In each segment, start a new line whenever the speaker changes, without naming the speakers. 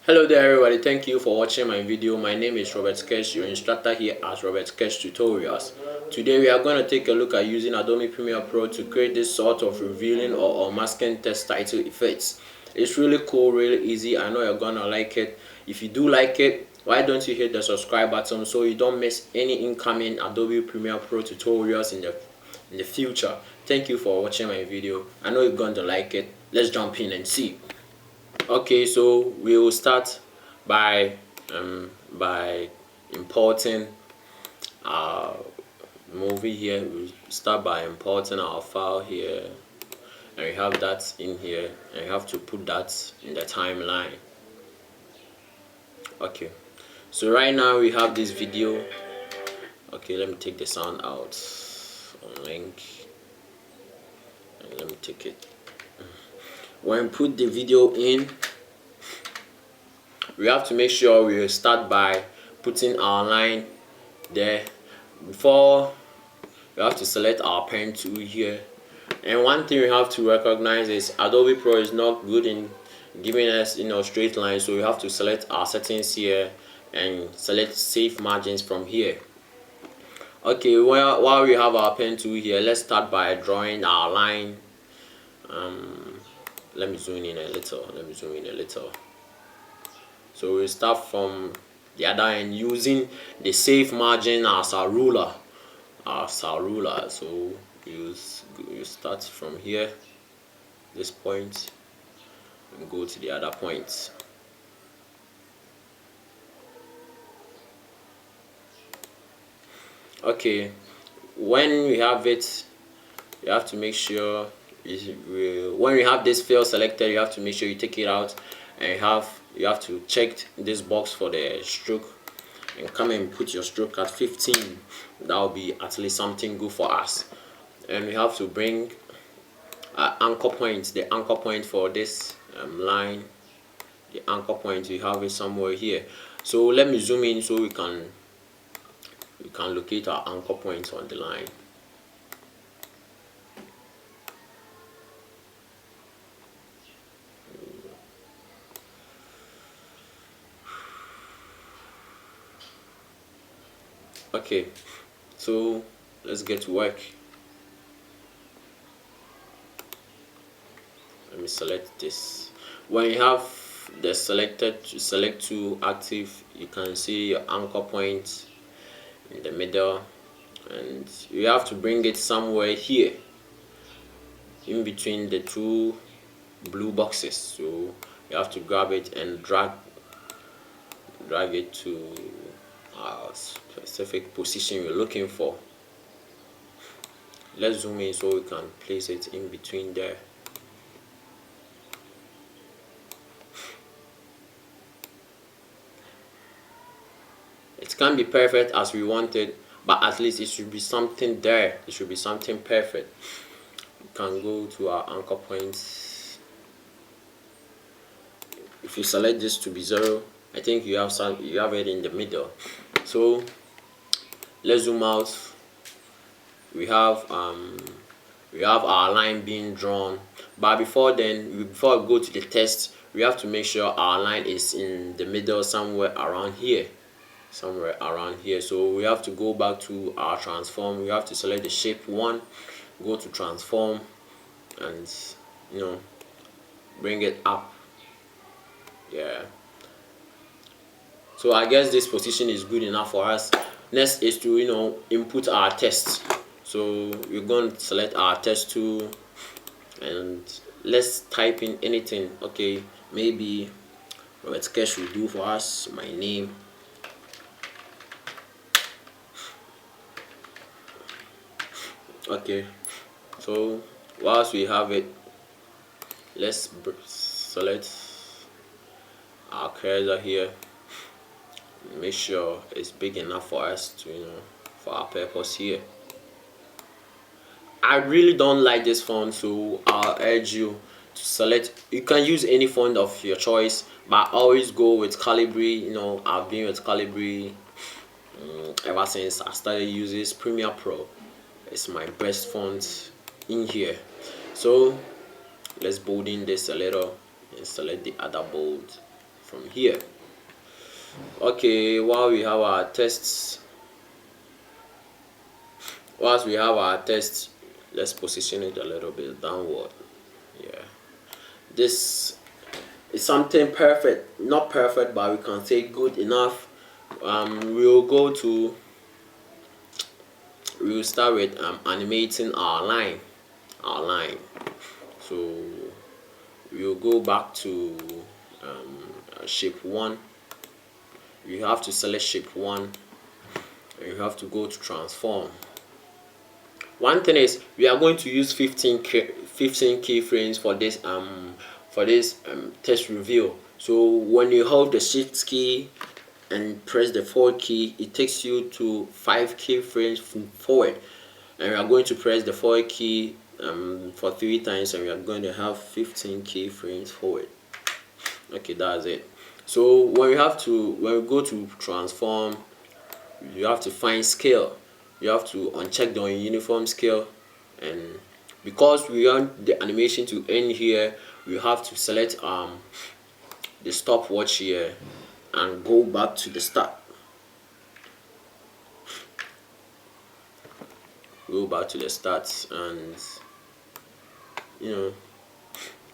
Hello there everybody, thank you for watching my video. My name is Robert Sketch, your instructor here at Robert Sketch Tutorials. Today we are going to take a look at using Adobe Premiere Pro to create this sort of revealing or masking text title effects. It's really cool, really easy. I know you're gonna like it. If you do like it, why don't you hit the subscribe button so you don't miss any incoming Adobe Premiere Pro tutorials in the future. Thank you for watching my video. I know you're going to like it. Let's jump in and see. Okay, so we will start by importing our movie here. We start by importing our file here, and we have that in here, and we have to put that in the timeline. Okay, so right now we have this video. Okay, let me take the sound out on link, and let me take it. When we put the video in, we have to make sure we start by putting our line there. Before, we have to select our pen tool here. And one thing we have to recognize is Adobe Pro is not good in giving us straight lines, so we have to select our settings here and select save margins from here. Okay, while we have our pen tool here, let's start by drawing our line. Let me zoom in a little. So we start from the other end using the save margin as our ruler. So you start from here, this point, and go to the other point. Okay, when we have it, you have to make sure when we have this fill selected, you have to make sure you take it out, and you have to check this box for the stroke and come and put your stroke at 15. That will be at least something good for us. And we have to bring anchor points, the anchor point for this line. The anchor point, we have it somewhere here. So let me zoom in so we can locate our anchor points on the line. Okay, so let's get to work. Let me select this. When you have the select tool active, you can see your anchor point in the middle, and you have to bring it somewhere here in between the two blue boxes. So you have to grab it and drag it to a specific position you're looking for. Let's zoom in so we can place it in between there. It can't be perfect as we wanted, but at least it should be something there. It should be something perfect. We can go to our anchor points. If you select this to be 0, I think you have it in the middle. So let's zoom out. We have our line being drawn, but before we go to the test, we have to make sure our line is in the middle, somewhere around here. So we have to go back to our transform. We have to select the shape 1, go to transform, and bring it up. Yeah, so I guess this position is good enough for us. Next is to input our text. So we're going to select our text tool, and let's type in anything. Okay, maybe Robert Sketch will do for us. My name. Okay, so whilst we have it, let's select our cursor here. Make sure it's big enough for us to for our purpose here. I really don't like this font, so I'll urge you to select. You can use any font of your choice, but always go with Calibri. I've been with Calibri ever since I started using Premiere Pro. It's my best font in here. So let's bold in this a little and select the other bold from here. Okay, while we have our tests, once we have our tests, let's position it a little bit downward. Yeah, this is something perfect, not perfect, but we can say good enough. We'll start with animating our line. So we'll go back to shape 1. You have to select shape 1 and you have to go to transform. One thing is, we are going to use 15 keyframes for this test reveal. So when you hold the shift key and press the forward key, it takes you to 5 keyframes forward, and we are going to press the forward key for 3 times, and we are going to have 15 keyframes forward. Okay, that's it. So when we go to transform, you have to find scale. You have to uncheck the uniform scale, and because we want the animation to end here, we have to select the stopwatch here and go back to the start. Go back to the start and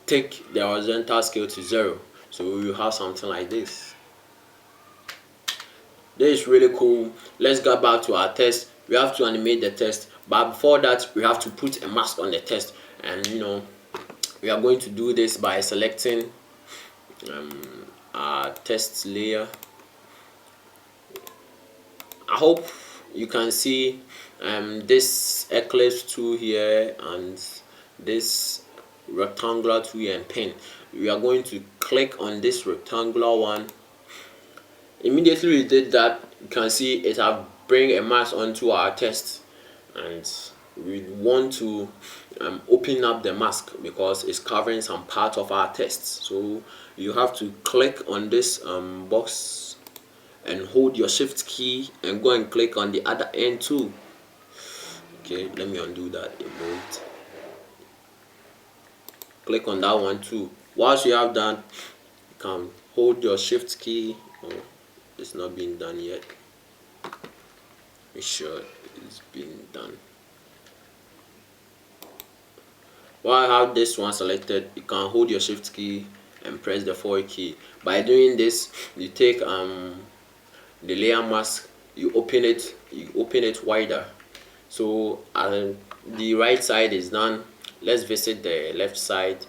take the horizontal scale to 0. So you have something like this. This is really cool. Let's go back to our test. We have to animate the test, but before that we have to put a mask on the test, and we are going to do this by selecting our test layer. I hope you can see this eclipse tool here and this rectangular tool here and pen. We are going to click on this rectangular one. Immediately we did that, you can see it have bring a mask onto our test, and we want to open up the mask because it's covering some part of our test. So you have to click on this box and hold your shift key and go and click on the other end too. Okay, let me undo that a moment. Click on that one too. Once you have done, you can hold your shift key. Oh, it's not being done yet. Make sure it's been done. While I have this one selected, you can hold your shift key and press the forward key. By doing this, you take the layer mask, you open it wider. So the right side is done. Let's visit the left side,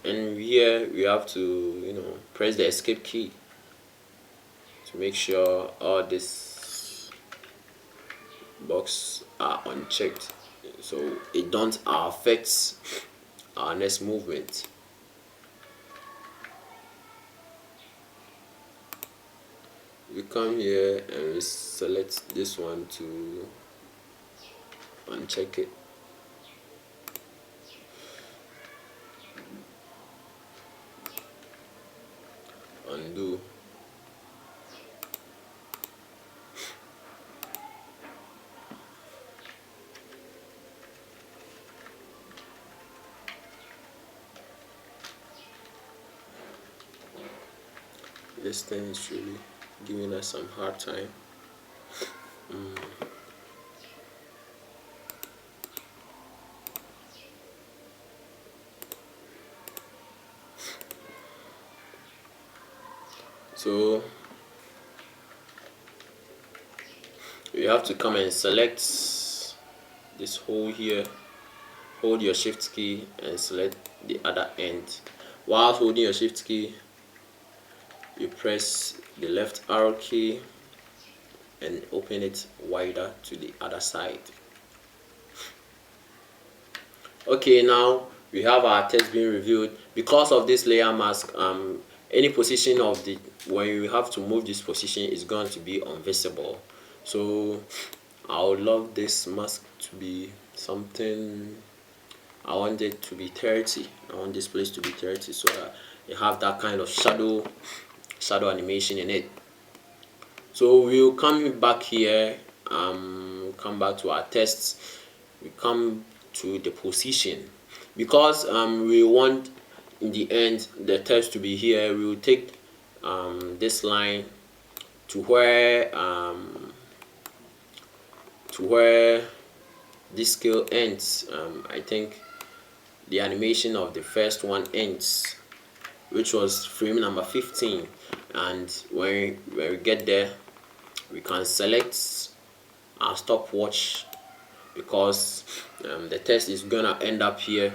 and here we have to press the escape key to make sure all this box are unchecked, so it don't affect our next movement. We come here and we select this one to uncheck it. Undo. This thing is really giving us some hard time. So you have to come and select this hole here, hold your shift key and select the other end. While holding your shift key, you press the left arrow key and open it wider to the other side. Okay, now we have our text being reviewed. Because of this layer mask, any position of the when you have to move this position is going to be invisible. So I would love this mask to be something. I want it to be 30. I want this place to be 30 so that you have that kind of shadow animation in it. So we'll come back here, come back to our tests. We come to the position, because we want in the end the text to be here. We will take this line to where this scale ends. I think the animation of the first one ends, which was frame number 15. And when we get there, we can select our stopwatch, because the test is gonna end up here.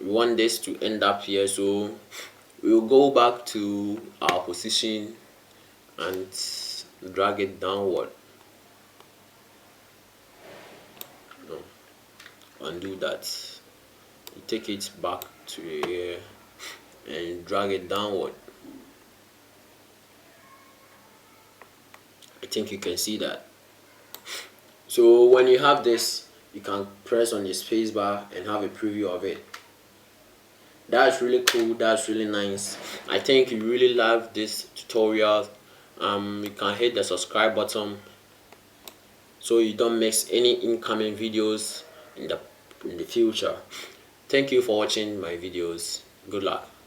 We want this to end up here, so we'll go back to our position and drag it downward. No, undo that. You take it back to here and drag it downward. I think you can see that. So when you have this, you can press on the space bar and have a preview of it. That's really cool. That's really nice. I think you really love this tutorial. You can hit the subscribe button so you don't miss any incoming videos in the future. Thank you for watching my videos. Good luck.